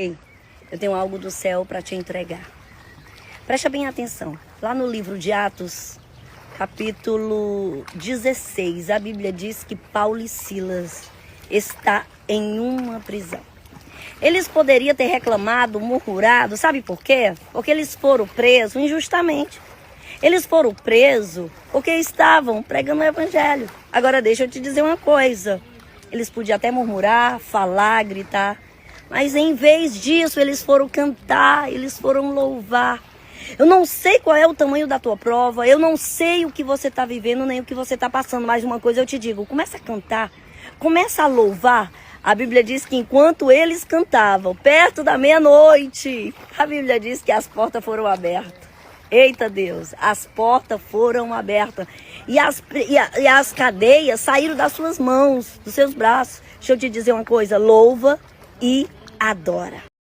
Ei, eu tenho algo do céu para te entregar. Presta bem atenção. Lá no livro de Atos, capítulo 16, a Bíblia diz que Paulo e Silas está em uma prisão. Eles poderiam ter reclamado, murmurado, sabe por quê? Porque eles foram presos injustamente. Eles foram presos porque estavam pregando o evangelho. Agora deixa eu te dizer uma coisa. Eles podiam até murmurar, falar, gritar. Mas em vez disso, eles foram cantar, eles foram louvar. Eu não sei qual é o tamanho da tua prova, eu não sei o que você está vivendo, nem o que você está passando. Mas uma coisa eu te digo, começa a cantar, começa a louvar. A Bíblia diz que enquanto eles cantavam, perto da meia-noite, a Bíblia diz que as portas foram abertas. Eita Deus, as portas foram abertas e as cadeias saíram das suas mãos, dos seus braços. Deixa eu te dizer uma coisa, louva e adora.